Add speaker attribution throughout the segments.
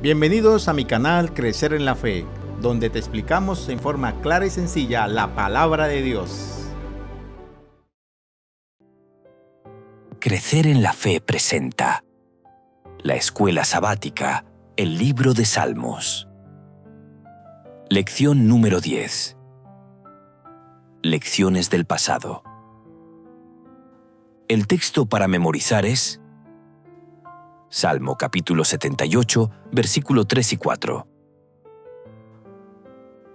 Speaker 1: Bienvenidos a mi canal Crecer en la Fe, donde te explicamos en forma clara y sencilla la palabra de Dios.
Speaker 2: Crecer en la Fe presenta la Escuela Sabática, el Libro de Salmos. Lección número 10. Lecciones del pasado. El texto para memorizar es Salmo capítulo 78, versículo 3 y 4.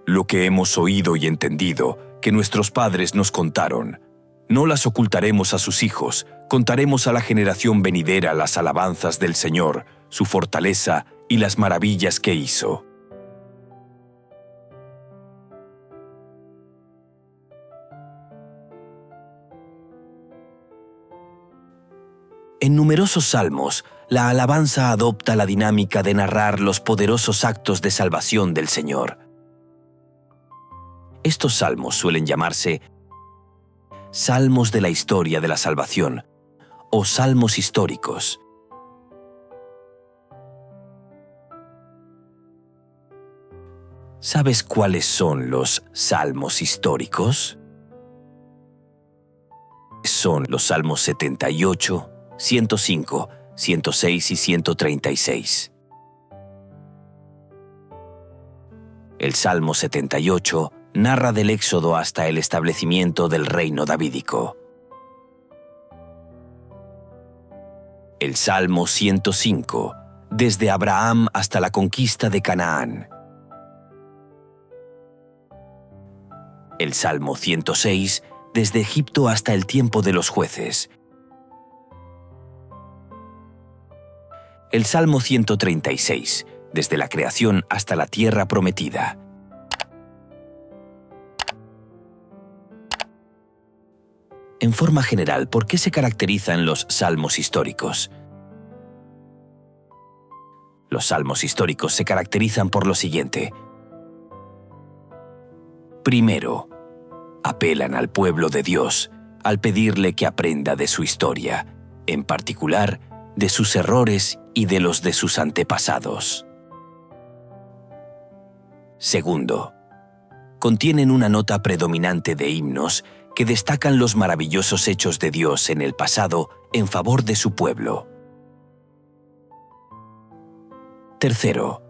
Speaker 2: Lo que hemos oído y entendido, que nuestros padres nos contaron, no las ocultaremos a sus hijos, contaremos a la generación venidera las alabanzas del Señor, su fortaleza y las maravillas que hizo. En numerosos salmos, la alabanza adopta la dinámica de narrar los poderosos actos de salvación del Señor. Estos salmos suelen llamarse salmos de la historia de la salvación o salmos históricos. ¿Sabes cuáles son los salmos históricos? Son los salmos 78, 105, 106 y 136. El Salmo 78 narra del éxodo hasta el establecimiento del reino davídico. El Salmo 105, desde Abraham hasta la conquista de Canaán. El Salmo 106, desde Egipto hasta el tiempo de los jueces. El Salmo 136, desde la creación hasta la tierra prometida. En forma general, ¿por qué se caracterizan los salmos históricos? Los salmos históricos se caracterizan por lo siguiente. Primero, apelan al pueblo de Dios al pedirle que aprenda de su historia, en particular, de sus errores y de los de sus antepasados. Segundo, contienen una nota predominante de himnos que destacan los maravillosos hechos de Dios en el pasado en favor de su pueblo. Tercero,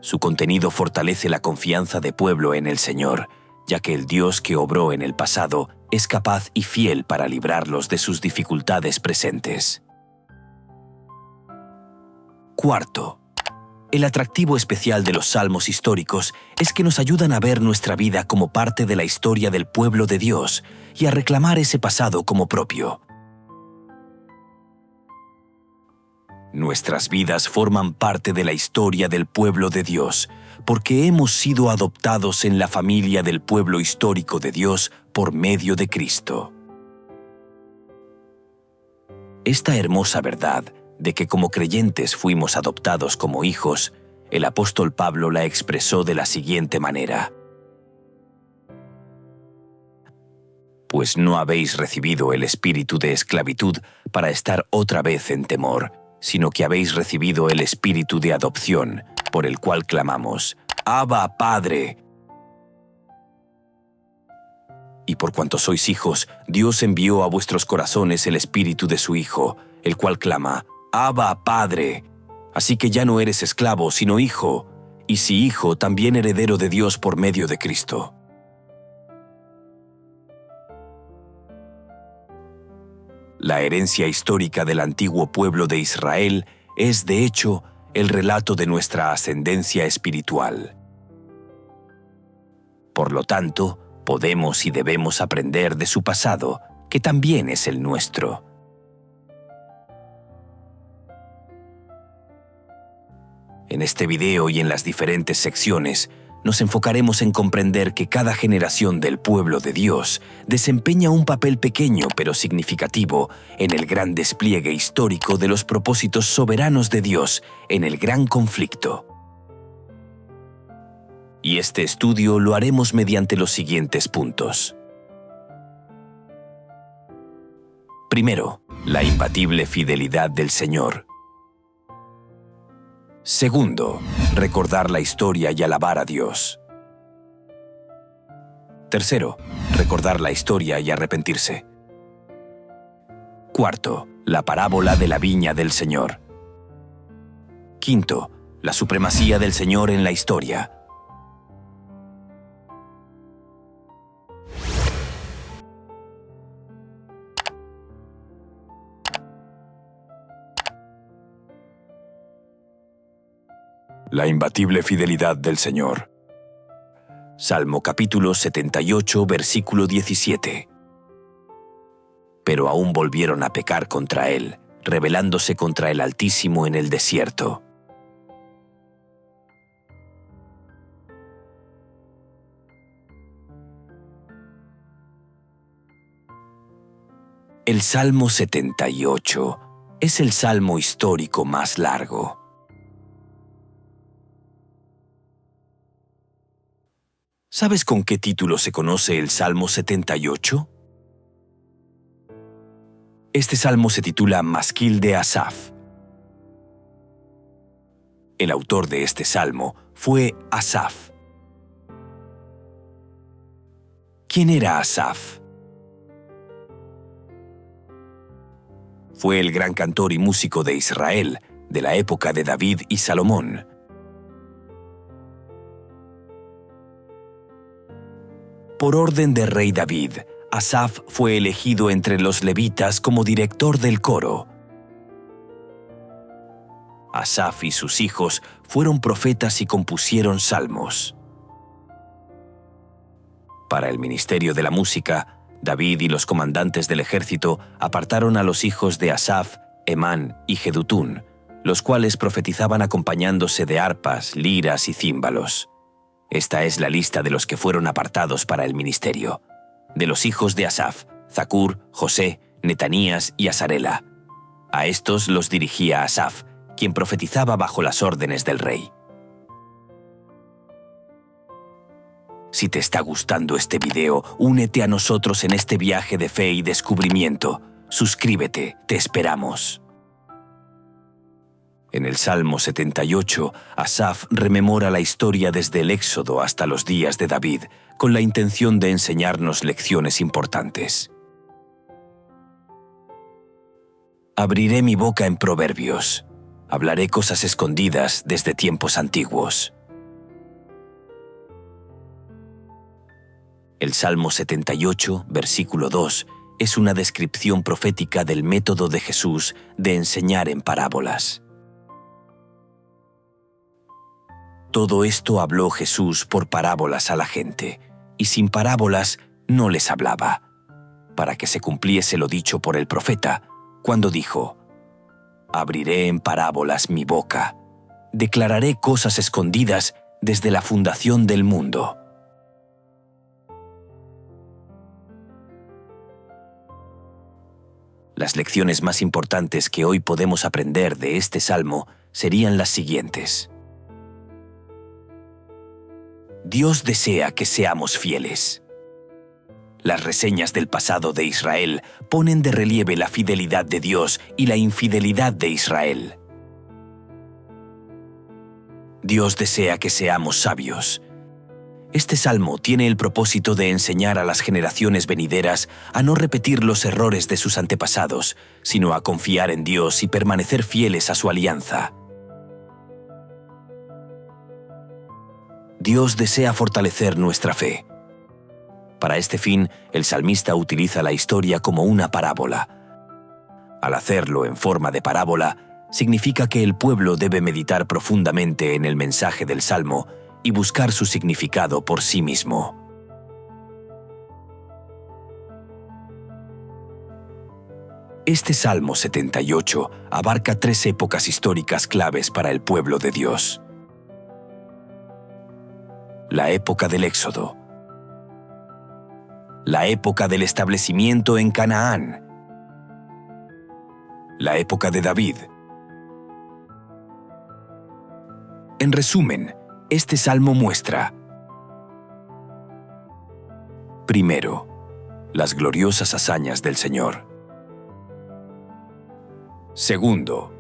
Speaker 2: su contenido fortalece la confianza de pueblo en el Señor, ya que el Dios que obró en el pasado es capaz y fiel para librarlos de sus dificultades presentes. Cuarto, el atractivo especial de los salmos históricos es que nos ayudan a ver nuestra vida como parte de la historia del pueblo de Dios y a reclamar ese pasado como propio. Nuestras vidas forman parte de la historia del pueblo de Dios, porque hemos sido adoptados en la familia del pueblo histórico de Dios por medio de Cristo. Esta hermosa verdad de que como creyentes fuimos adoptados como hijos, el apóstol Pablo la expresó de la siguiente manera. Pues no habéis recibido el espíritu de esclavitud para estar otra vez en temor, sino que habéis recibido el espíritu de adopción, por el cual clamamos, Abba, Padre. Y por cuanto sois hijos, Dios envió a vuestros corazones el espíritu de su Hijo, el cual clama, Abba, Padre. Así que ya no eres esclavo, sino hijo, y si hijo, también heredero de Dios por medio de Cristo. La herencia histórica del antiguo pueblo de Israel es, de hecho, el relato de nuestra ascendencia espiritual. Por lo tanto, podemos y debemos aprender de su pasado, que también es el nuestro. En este video y en las diferentes secciones, nos enfocaremos en comprender que cada generación del pueblo de Dios desempeña un papel pequeño pero significativo en el gran despliegue histórico de los propósitos soberanos de Dios en el gran conflicto. Y este estudio lo haremos mediante los siguientes puntos. Primero, la imbatible fidelidad del Señor. Segundo, recordar la historia y alabar a Dios. Tercero, recordar la historia y arrepentirse. Cuarto, la parábola de la viña del Señor. Quinto, la supremacía del Señor en la historia. La imbatible fidelidad del Señor. Salmo capítulo 78, versículo 17. Pero aún volvieron a pecar contra él, rebelándose contra el Altísimo en el desierto. El Salmo 78 es el salmo histórico más largo. ¿Sabes con qué título se conoce el Salmo 78? Este salmo se titula Masquil de Asaf. El autor de este salmo fue Asaf. ¿Quién era Asaf? Fue el gran cantor y músico de Israel, de la época de David y Salomón. Por orden del rey David, Asaf fue elegido entre los levitas como director del coro. Asaf y sus hijos fueron profetas y compusieron salmos. Para el ministerio de la música, David y los comandantes del ejército apartaron a los hijos de Asaf, Emán y Jedutún, los cuales profetizaban acompañándose de arpas, liras y címbalos. Esta es la lista de los que fueron apartados para el ministerio. De los hijos de Asaf, Zacur, José, Netanías y Asarela. A estos los dirigía Asaf, quien profetizaba bajo las órdenes del rey. Si te está gustando este video, únete a nosotros en este viaje de fe y descubrimiento. Suscríbete, te esperamos. En el Salmo 78, Asaf rememora la historia desde el Éxodo hasta los días de David, con la intención de enseñarnos lecciones importantes. Abriré mi boca en proverbios. Hablaré cosas escondidas desde tiempos antiguos. El Salmo 78, versículo 2, es una descripción profética del método de Jesús de enseñar en parábolas. Todo esto habló Jesús por parábolas a la gente, y sin parábolas no les hablaba, para que se cumpliese lo dicho por el profeta, cuando dijo: «Abriré en parábolas mi boca, declararé cosas escondidas desde la fundación del mundo». Las lecciones más importantes que hoy podemos aprender de este salmo serían las siguientes. Dios desea que seamos fieles. Las reseñas del pasado de Israel ponen de relieve la fidelidad de Dios y la infidelidad de Israel. Dios desea que seamos sabios. Este salmo tiene el propósito de enseñar a las generaciones venideras a no repetir los errores de sus antepasados, sino a confiar en Dios y permanecer fieles a su alianza. Dios desea fortalecer nuestra fe. Para este fin, el salmista utiliza la historia como una parábola. Al hacerlo en forma de parábola, significa que el pueblo debe meditar profundamente en el mensaje del salmo y buscar su significado por sí mismo. Este Salmo 78 abarca 3 épocas históricas claves para el pueblo de Dios. La época del Éxodo. La época del establecimiento en Canaán. La época de David. En resumen, este salmo muestra: primero, las gloriosas hazañas del Señor. Segundo,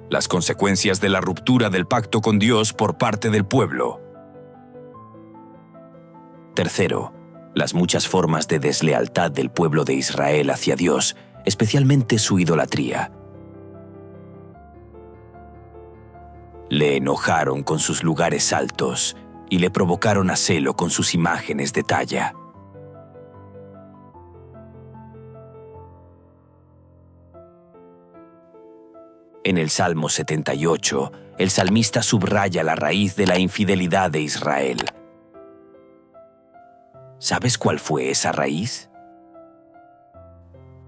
Speaker 2: Las consecuencias de la ruptura del pacto con Dios por parte del pueblo. Tercero, las muchas formas de deslealtad del pueblo de Israel hacia Dios, especialmente su idolatría. Le enojaron con sus lugares altos y le provocaron a celo con sus imágenes de talla. En el Salmo 78, el salmista subraya la raíz de la infidelidad de Israel. ¿Sabes cuál fue esa raíz?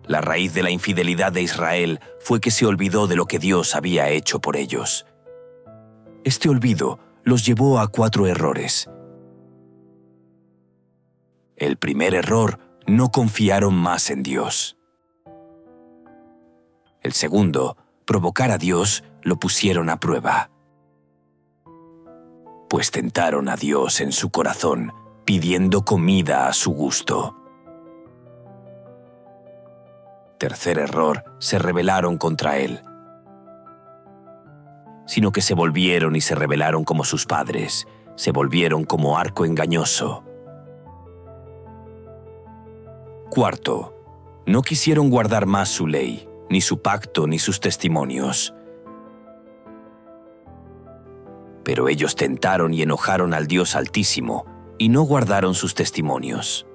Speaker 2: La raíz de la infidelidad de Israel fue que se olvidó de lo que Dios había hecho por ellos. Este olvido los llevó a 4 errores. El primer error, no confiaron más en Dios. El segundo, provocar a Dios, lo pusieron a prueba. Pues tentaron a Dios en su corazón, pidiendo comida a su gusto. Tercer error, se rebelaron contra Él. Sino que se volvieron y se rebelaron como sus padres, se volvieron como arco engañoso. Cuarto, no quisieron guardar más su ley, ni su pacto, ni sus testimonios. Pero ellos tentaron y enojaron al Dios Altísimo, y no guardaron sus testimonios.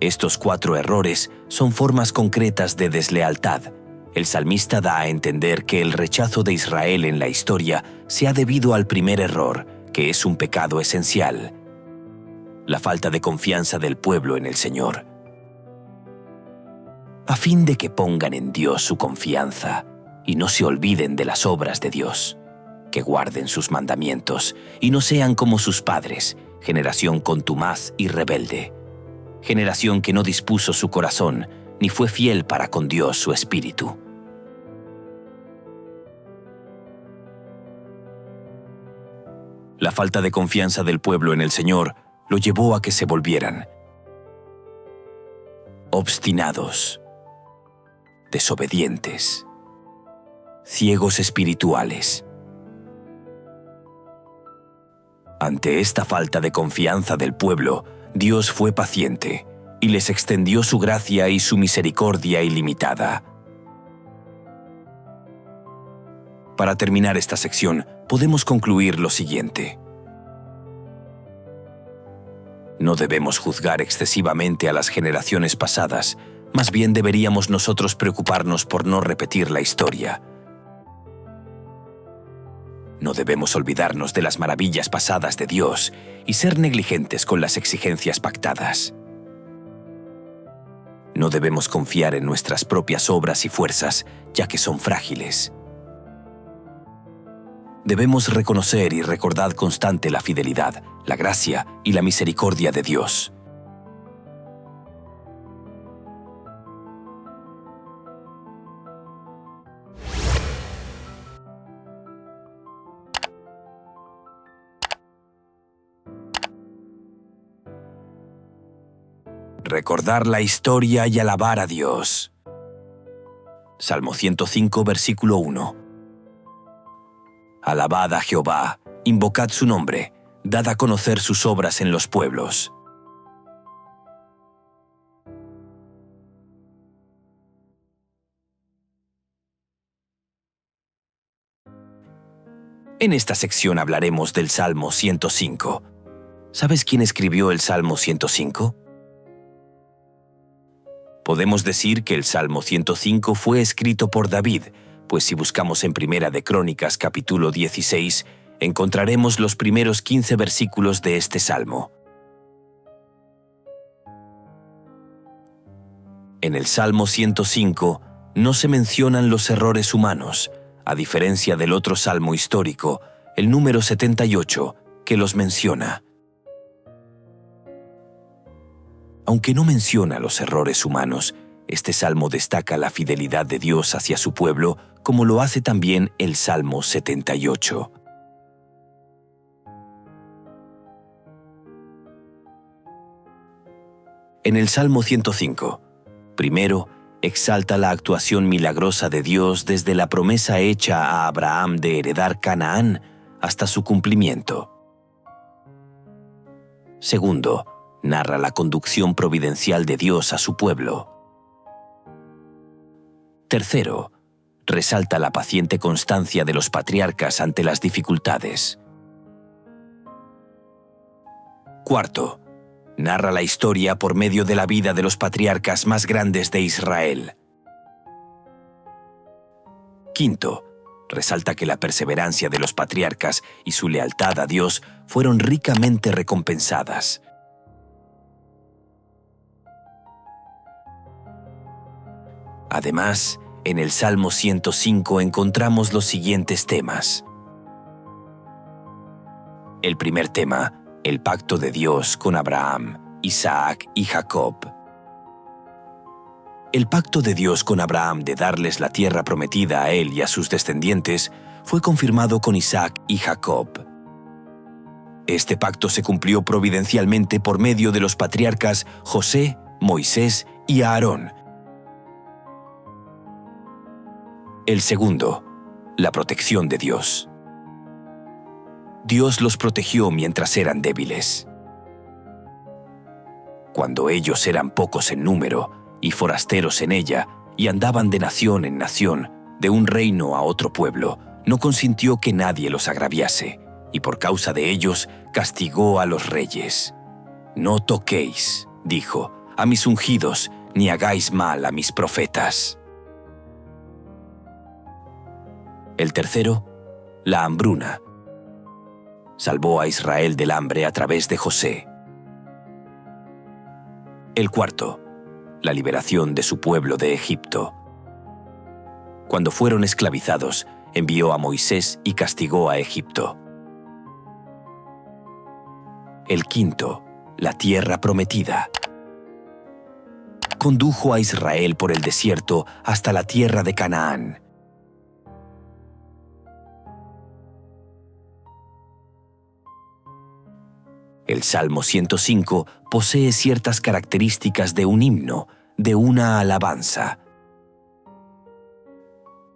Speaker 2: Estos 4 errores son formas concretas de deslealtad. El salmista da a entender que el rechazo de Israel en la historia se ha debido al primer error, que es un pecado esencial: la falta de confianza del pueblo en el Señor. A fin de que pongan en Dios su confianza y no se olviden de las obras de Dios, que guarden sus mandamientos y no sean como sus padres, generación contumaz y rebelde, generación que no dispuso su corazón ni fue fiel para con Dios su espíritu. La falta de confianza del pueblo en el Señor lo llevó a que se volvieran obstinados, desobedientes, ciegos espirituales. Ante esta falta de confianza del pueblo, Dios fue paciente y les extendió su gracia y su misericordia ilimitada. Para terminar esta sección, podemos concluir lo siguiente. No debemos juzgar excesivamente a las generaciones pasadas, más bien deberíamos nosotros preocuparnos por no repetir la historia. No debemos olvidarnos de las maravillas pasadas de Dios y ser negligentes con las exigencias pactadas. No debemos confiar en nuestras propias obras y fuerzas, ya que son frágiles. Debemos reconocer y recordar constante la fidelidad, la gracia y la misericordia de Dios. Recordar la historia y alabar a Dios. Salmo 105, versículo 1. Alabad a Jehová, invocad su nombre, dad a conocer sus obras en los pueblos. En esta sección hablaremos del Salmo 105. ¿Sabes quién escribió el Salmo 105? Podemos decir que el Salmo 105 fue escrito por David, pues si buscamos en Primera de Crónicas capítulo 16, encontraremos los primeros 15 versículos de este salmo. En el Salmo 105 no se mencionan los errores humanos, a diferencia del otro salmo histórico, el número 78, que los menciona. Aunque no menciona los errores humanos, este salmo destaca la fidelidad de Dios hacia su pueblo, como lo hace también el Salmo 78. En el Salmo 105, Primero, exalta la actuación milagrosa de Dios desde la promesa hecha a Abraham de heredar Canaán hasta su cumplimiento. Segundo, narra la conducción providencial de Dios a su pueblo. Tercero, resalta la paciente constancia de los patriarcas ante las dificultades. Cuarto, narra la historia por medio de la vida de los patriarcas más grandes de Israel. Quinto, resalta que la perseverancia de los patriarcas y su lealtad a Dios fueron ricamente recompensadas. Además, en el Salmo 105 encontramos los siguientes temas. El primer tema, el pacto de Dios con Abraham, Isaac y Jacob. El pacto de Dios con Abraham de darles la tierra prometida a él y a sus descendientes fue confirmado con Isaac y Jacob. Este pacto se cumplió providencialmente por medio de los patriarcas José, Moisés y Aarón. El segundo, la protección de Dios. Dios los protegió mientras eran débiles. Cuando ellos eran pocos en número y forasteros en ella, y andaban de nación en nación, de un reino a otro pueblo, no consintió que nadie los agraviase, y por causa de ellos castigó a los reyes. No toquéis, dijo, a mis ungidos, ni hagáis mal a mis profetas. El tercero, la hambruna. Salvó a Israel del hambre a través de José. El cuarto, la liberación de su pueblo de Egipto. Cuando fueron esclavizados, envió a Moisés y castigó a Egipto. El quinto, la tierra prometida. Condujo a Israel por el desierto hasta la tierra de Canaán. El Salmo 105 posee ciertas características de un himno, de una alabanza.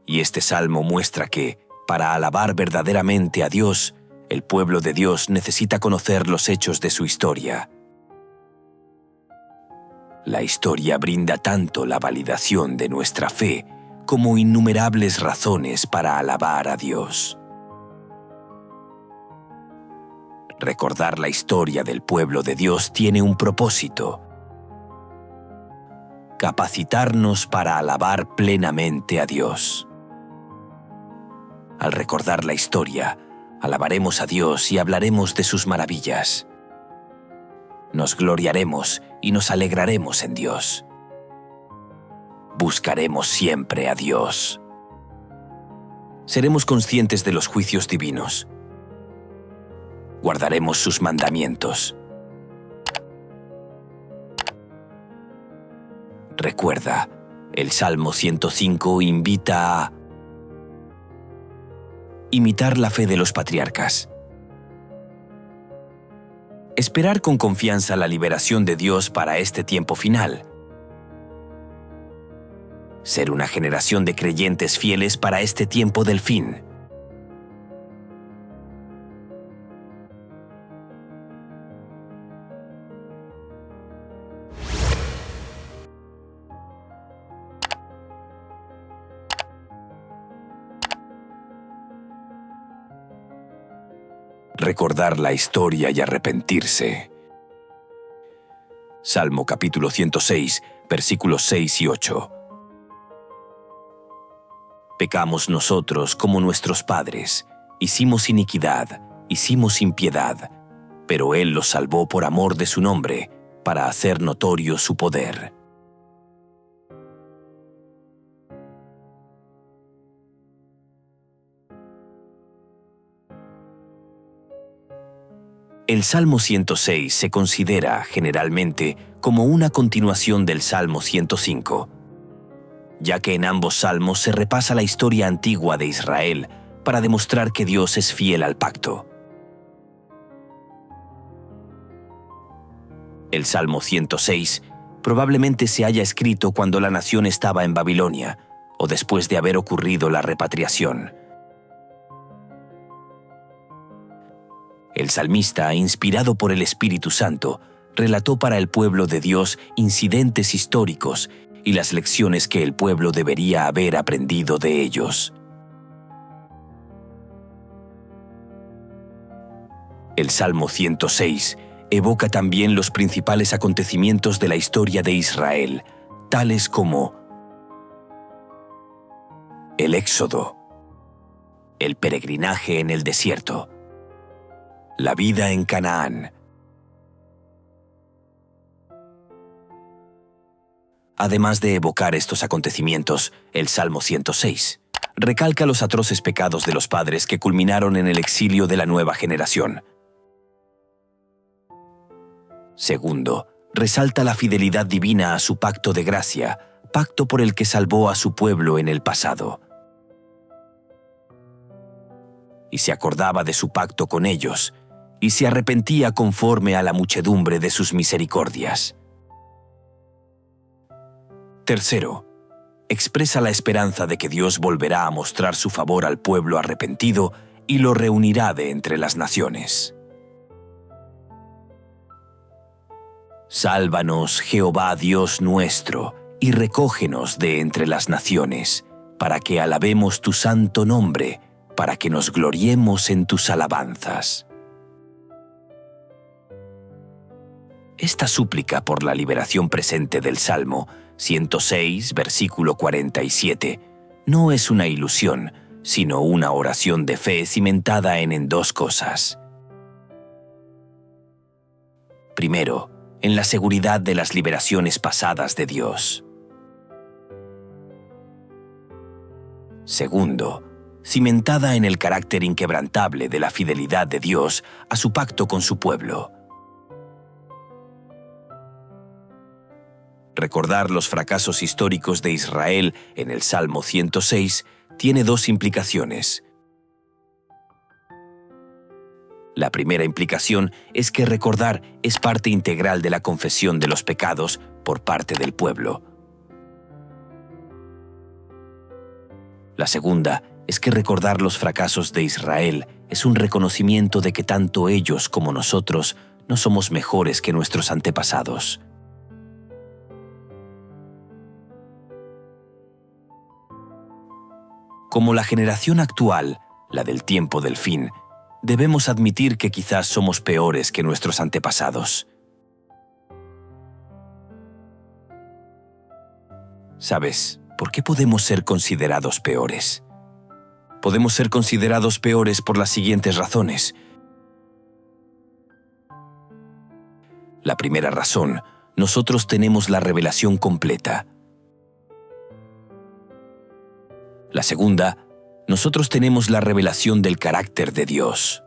Speaker 2: Y este salmo muestra que, para alabar verdaderamente a Dios, el pueblo de Dios necesita conocer los hechos de su historia. La historia brinda tanto la validación de nuestra fe como innumerables razones para alabar a Dios. Recordar la historia del pueblo de Dios tiene un propósito: capacitarnos para alabar plenamente a Dios. Al recordar la historia, alabaremos a Dios y hablaremos de sus maravillas. Nos gloriaremos y nos alegraremos en Dios. Buscaremos siempre a Dios. Seremos conscientes de los juicios divinos. Guardaremos sus mandamientos. Recuerda, el Salmo 105 invita a imitar la fe de los patriarcas. Esperar con confianza la liberación de Dios para este tiempo final. Ser una generación de creyentes fieles para este tiempo del fin. Recordar la historia y arrepentirse. Salmo capítulo 106, versículos 6 y 8. Pecamos nosotros como nuestros padres, hicimos iniquidad, hicimos impiedad, pero Él los salvó por amor de su nombre, para hacer notorio su poder. El Salmo 106 se considera, generalmente, como una continuación del Salmo 105, ya que en ambos salmos se repasa la historia antigua de Israel para demostrar que Dios es fiel al pacto. El Salmo 106 probablemente se haya escrito cuando la nación estaba en Babilonia, o después de haber ocurrido la repatriación. El salmista, inspirado por el Espíritu Santo, relató para el pueblo de Dios incidentes históricos y las lecciones que el pueblo debería haber aprendido de ellos. El Salmo 106 evoca también los principales acontecimientos de la historia de Israel, tales como el Éxodo, el peregrinaje en el desierto, la vida en Canaán. Además de evocar estos acontecimientos, el Salmo 106 recalca los atroces pecados de los padres que culminaron en el exilio de la nueva generación. Segundo, resalta la fidelidad divina a su pacto de gracia, pacto por el que salvó a su pueblo en el pasado. Y se acordaba de su pacto con ellos, y se arrepentía conforme a la muchedumbre de sus misericordias. Tercero, expresa la esperanza de que Dios volverá a mostrar su favor al pueblo arrepentido y lo reunirá de entre las naciones. Sálvanos, Jehová Dios nuestro, y recógenos de entre las naciones, para que alabemos tu santo nombre, para que nos gloriemos en tus alabanzas. Esta súplica por la liberación presente del Salmo 106, versículo 47, no es una ilusión, sino una oración de fe cimentada en dos cosas. Primero, en la seguridad de las liberaciones pasadas de Dios. Segundo, cimentada en el carácter inquebrantable de la fidelidad de Dios a su pacto con su pueblo. Recordar los fracasos históricos de Israel en el Salmo 106 tiene dos implicaciones. La primera implicación es que recordar es parte integral de la confesión de los pecados por parte del pueblo. La segunda es que recordar los fracasos de Israel es un reconocimiento de que tanto ellos como nosotros no somos mejores que nuestros antepasados. Como la generación actual, la del tiempo del fin, debemos admitir que quizás somos peores que nuestros antepasados. ¿Sabes por qué podemos ser considerados peores? Podemos ser considerados peores por las siguientes razones. La primera razón, nosotros tenemos la revelación completa. La segunda, nosotros tenemos la revelación del carácter de Dios.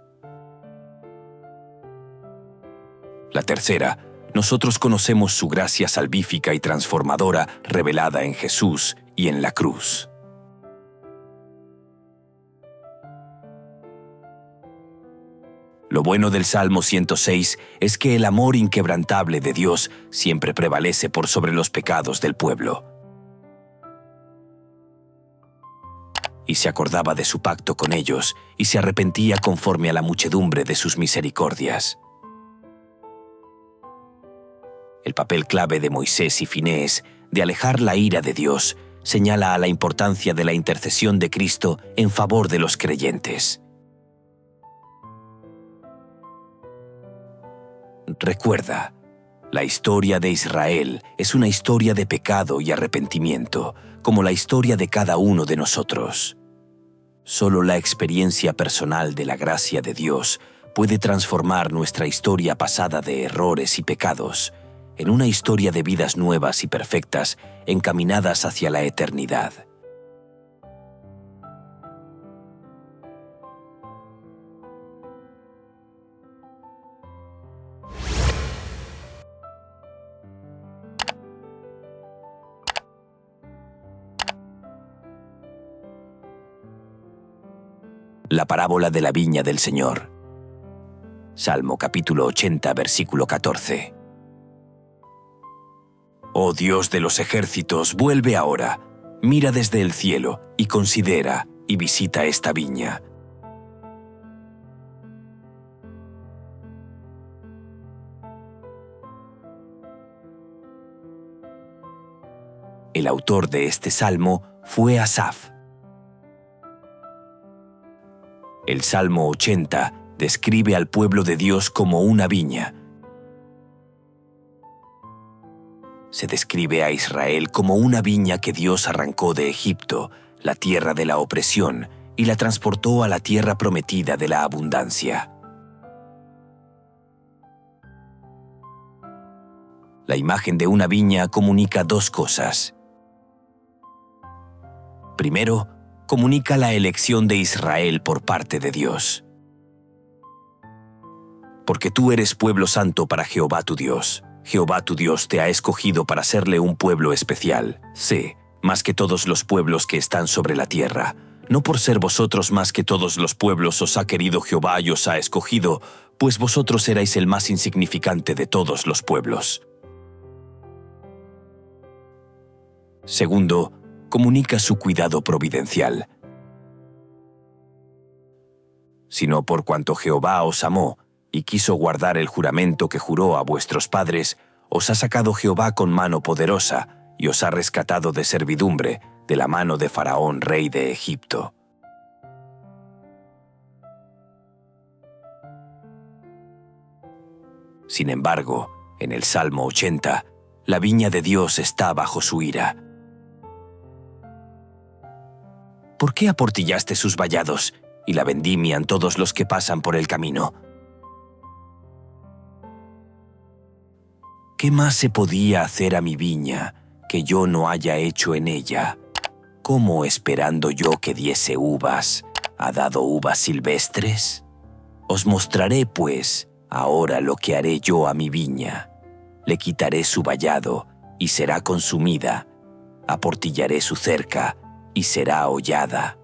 Speaker 2: La tercera, nosotros conocemos su gracia salvífica y transformadora revelada en Jesús y en la cruz. Lo bueno del Salmo 106 es que el amor inquebrantable de Dios siempre prevalece por sobre los pecados del pueblo. Y se acordaba de su pacto con ellos, y se arrepentía conforme a la muchedumbre de sus misericordias. El papel clave de Moisés y Finehés de alejar la ira de Dios señala a la importancia de la intercesión de Cristo en favor de los creyentes. Recuerda, la historia de Israel es una historia de pecado y arrepentimiento, como la historia de cada uno de nosotros. Solo la experiencia personal de la gracia de Dios puede transformar nuestra historia pasada de errores y pecados en una historia de vidas nuevas y perfectas encaminadas hacia la eternidad. La parábola de la viña del Señor. Salmo capítulo 80, versículo 14. Oh Dios de los ejércitos, vuelve ahora. Mira desde el cielo y considera y visita esta viña. El autor de este salmo fue Asaf. El Salmo 80 describe al pueblo de Dios como una viña. Se describe a Israel como una viña que Dios arrancó de Egipto, la tierra de la opresión, y la transportó a la tierra prometida de la abundancia. La imagen de una viña comunica dos cosas. Primero, comunica la elección de Israel por parte de Dios. Porque tú eres pueblo santo para Jehová tu Dios. Jehová tu Dios te ha escogido para serle un pueblo especial. Sí, más que todos los pueblos que están sobre la tierra. No por ser vosotros más que todos los pueblos os ha querido Jehová y os ha escogido, pues vosotros erais el más insignificante de todos los pueblos. Segundo, comunica su cuidado providencial. Sino por cuanto Jehová os amó y quiso guardar el juramento que juró a vuestros padres, os ha sacado Jehová con mano poderosa y os ha rescatado de servidumbre, de la mano de Faraón, rey de Egipto. Sin embargo, en el Salmo 80, la viña de Dios está bajo su ira. ¿Por qué aportillaste sus vallados y la vendimian todos los que pasan por el camino? ¿Qué más se podía hacer a mi viña que yo no haya hecho en ella? ¿Cómo esperando yo que diese uvas, ha dado uvas silvestres? Os mostraré, pues, ahora lo que haré yo a mi viña. Le quitaré su vallado y será consumida. Aportillaré su cerca y será hollada.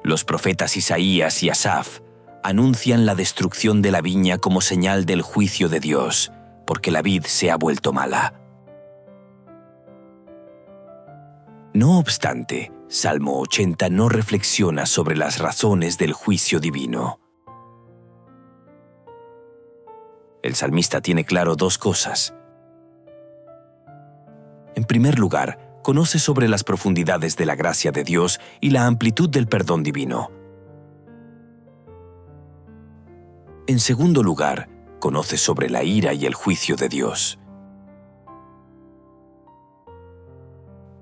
Speaker 2: Los profetas Isaías y Asaf anuncian la destrucción de la viña como señal del juicio de Dios, porque la vid se ha vuelto mala. No obstante, Salmo 80 no reflexiona sobre las razones del juicio divino. El salmista tiene claro dos cosas. En primer lugar, conoce sobre las profundidades de la gracia de Dios y la amplitud del perdón divino. En segundo lugar, conoce sobre la ira y el juicio de Dios.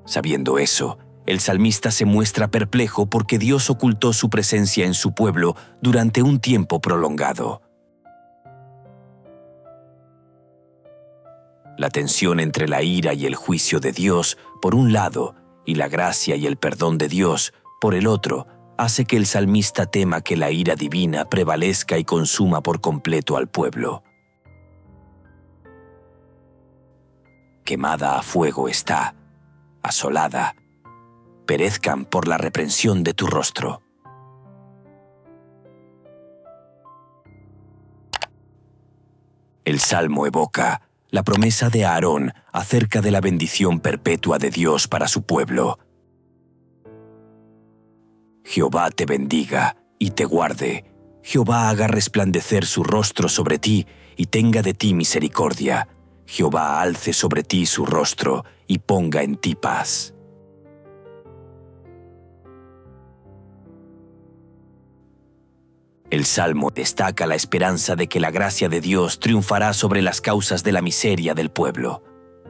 Speaker 2: Sabiendo eso, el salmista se muestra perplejo porque Dios ocultó su presencia en su pueblo durante un tiempo prolongado. La tensión entre la ira y el juicio de Dios, por un lado, y la gracia y el perdón de Dios, por el otro, hace que el salmista tema que la ira divina prevalezca y consuma por completo al pueblo. Quemada a fuego está, asolada. Perezcan por la reprensión de tu rostro. El Salmo evoca la promesa de Aarón acerca de la bendición perpetua de Dios para su pueblo. Jehová te bendiga y te guarde. Jehová haga resplandecer su rostro sobre ti y tenga de ti misericordia. Jehová alce sobre ti su rostro y ponga en ti paz. El Salmo destaca la esperanza de que la gracia de Dios triunfará sobre las causas de la miseria del pueblo.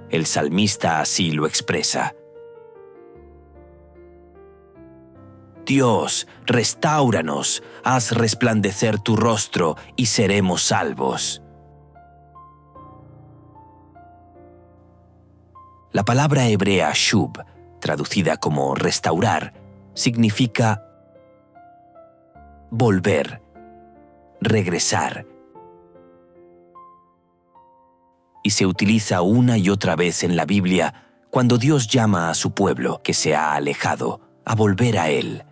Speaker 2: El salmista así lo expresa. Dios, restáuranos, haz resplandecer tu rostro y seremos salvos. La palabra hebrea shub, traducida como restaurar, significa volver, regresar. Y se utiliza una y otra vez en la Biblia cuando Dios llama a su pueblo que se ha alejado a volver a Él.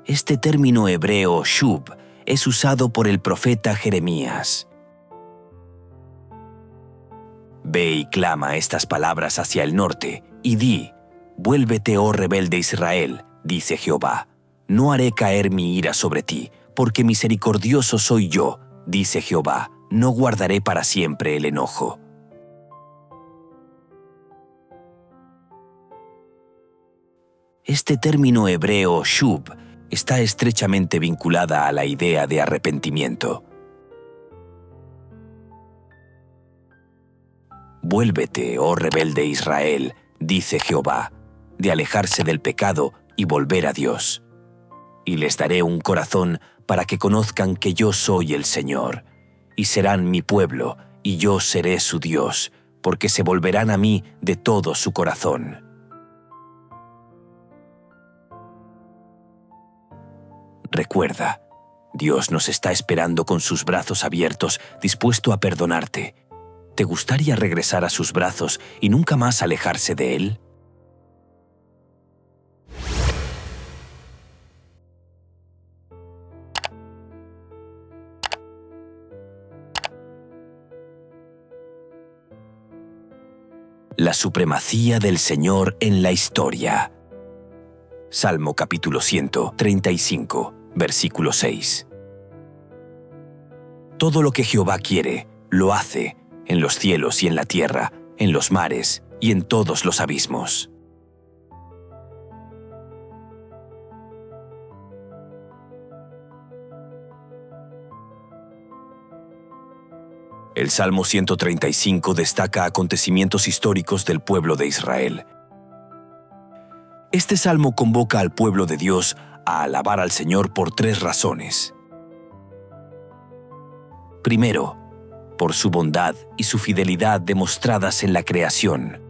Speaker 2: Este término hebreo shub es usado por el profeta Jeremías. Ve y clama estas palabras hacia el norte, y di: «Vuélvete, oh rebelde Israel», dice Jehová. «No haré caer mi ira sobre ti, porque misericordioso soy yo», dice Jehová. «No guardaré para siempre el enojo». Este término hebreo shub está estrechamente vinculada a la idea de arrepentimiento. «Vuélvete, oh rebelde Israel», dice Jehová, de alejarse del pecado y volver a Dios. «Y les daré un corazón para que conozcan que yo soy el Señor, y serán mi pueblo, y yo seré su Dios, porque se volverán a mí de todo su corazón». Recuerda, Dios nos está esperando con sus brazos abiertos, dispuesto a perdonarte. ¿Te gustaría regresar a sus brazos y nunca más alejarse de Él? La supremacía del Señor en la historia. Salmo capítulo 135, versículo 6. Todo lo que Jehová quiere, lo hace, en los cielos y en la tierra, en los mares y en todos los abismos. El Salmo 135 destaca acontecimientos históricos del pueblo de Israel. Este salmo convoca al pueblo de Dios a alabar al Señor por 3 razones. Primero, por su bondad y su fidelidad demostradas en la creación.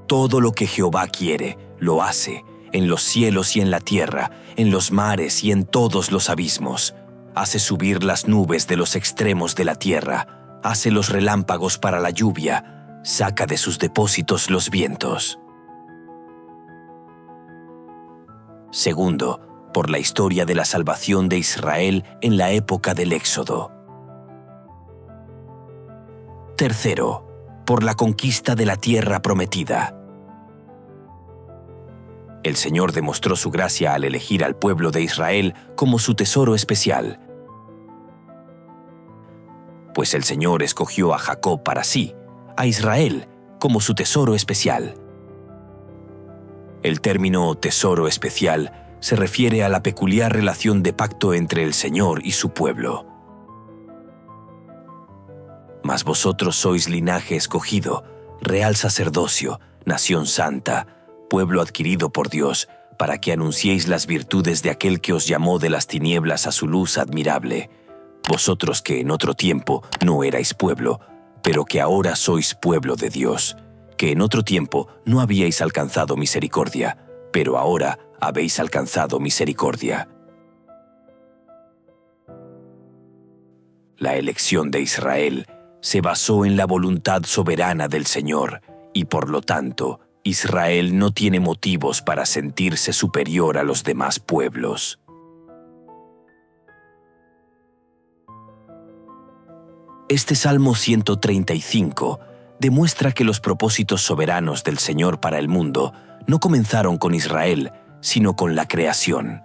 Speaker 2: Todo lo que Jehová quiere, lo hace, en los cielos y en la tierra, en los mares y en todos los abismos. Hace subir las nubes de los extremos de la tierra, hace los relámpagos para la lluvia, saca de sus depósitos los vientos. Segundo, por la historia de la salvación de Israel en la época del Éxodo. Tercero, por la conquista de la tierra prometida. El Señor demostró su gracia al elegir al pueblo de Israel como su tesoro especial. Pues el Señor escogió a Jacob para sí, a Israel como su tesoro especial. El término tesoro especial se refiere a la peculiar relación de pacto entre el Señor y su pueblo. Mas vosotros sois linaje escogido, real sacerdocio, nación santa, pueblo adquirido por Dios, para que anunciéis las virtudes de aquel que os llamó de las tinieblas a su luz admirable. Vosotros que en otro tiempo no erais pueblo, pero que ahora sois pueblo de Dios, que en otro tiempo no habíais alcanzado misericordia, pero ahora habéis alcanzado misericordia. La elección de Israel se basó en la voluntad soberana del Señor, y por lo tanto, Israel no tiene motivos para sentirse superior a los demás pueblos. Este Salmo 135 demuestra que los propósitos soberanos del Señor para el mundo no comenzaron con Israel, sino con la creación.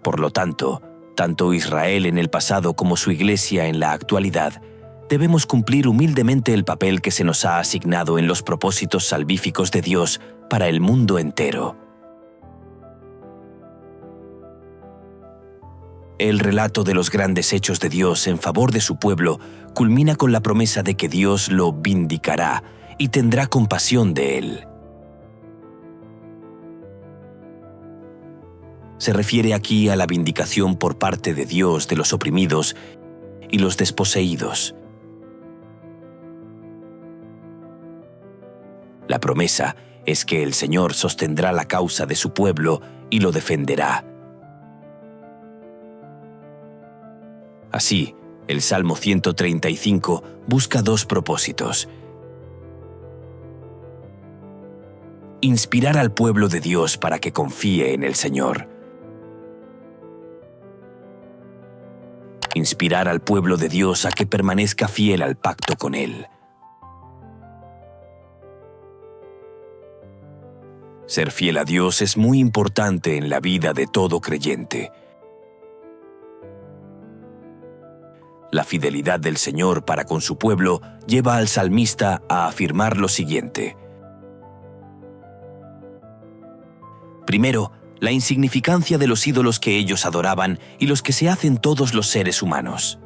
Speaker 2: Por lo tanto, tanto Israel en el pasado como su Iglesia en la actualidad, debemos cumplir humildemente el papel que se nos ha asignado en los propósitos salvíficos de Dios para el mundo entero. El relato de los grandes hechos de Dios en favor de su pueblo culmina con la promesa de que Dios lo vindicará y tendrá compasión de él. Se refiere aquí a la vindicación por parte de Dios de los oprimidos y los desposeídos. La promesa es que el Señor sostendrá la causa de su pueblo y lo defenderá. Así, el Salmo 135 busca 2 propósitos. inspirar al pueblo de Dios para que confíe en el Señor. Inspirar al pueblo de Dios a que permanezca fiel al pacto con Él. Ser fiel a Dios es muy importante en la vida de todo creyente. La fidelidad del Señor para con su pueblo lleva al salmista a afirmar lo siguiente. Primero, la insignificancia de los ídolos que ellos adoraban y los que se hacen todos los seres humanos.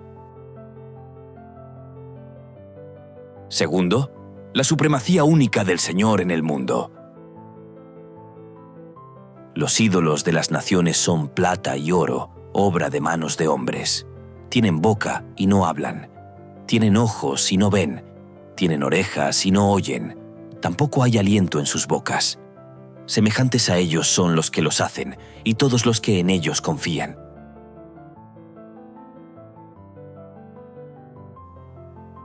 Speaker 2: Segundo, la supremacía única del Señor en el mundo. Los ídolos de las naciones son plata y oro, obra de manos de hombres. Tienen boca y no hablan. Tienen ojos y no ven. Tienen orejas y no oyen. Tampoco hay aliento en sus bocas. Semejantes a ellos son los que los hacen y todos los que en ellos confían.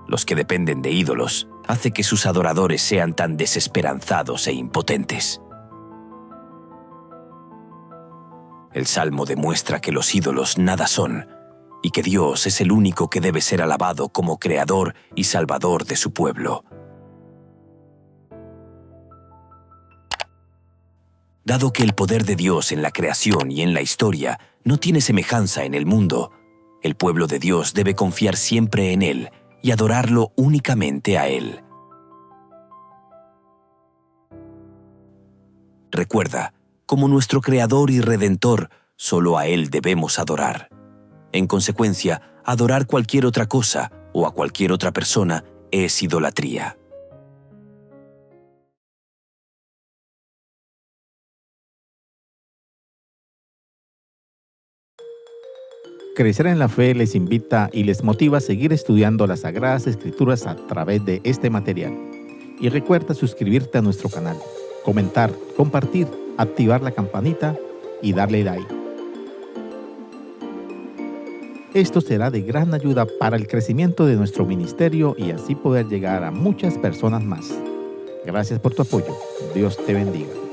Speaker 2: Los que dependen de ídolos hace que sus adoradores sean tan desesperanzados e impotentes. El Salmo demuestra que los ídolos nada son y que Dios es el único que debe ser alabado como Creador y Salvador de su pueblo. Dado que el poder de Dios en la creación y en la historia no tiene semejanza en el mundo, el pueblo de Dios debe confiar siempre en Él y adorarlo únicamente a Él. Recuerda, como nuestro Creador y Redentor, solo a Él debemos adorar. En consecuencia, adorar cualquier otra cosa o a cualquier otra persona es idolatría.
Speaker 1: Crecer en la Fe les invita y les motiva a seguir estudiando las Sagradas Escrituras a través de este material. Y recuerda suscribirte a nuestro canal, comentar, compartir, activar la campanita y darle like. Esto será de gran ayuda para el crecimiento de nuestro ministerio y así poder llegar a muchas personas más. Gracias por tu apoyo. Dios te bendiga.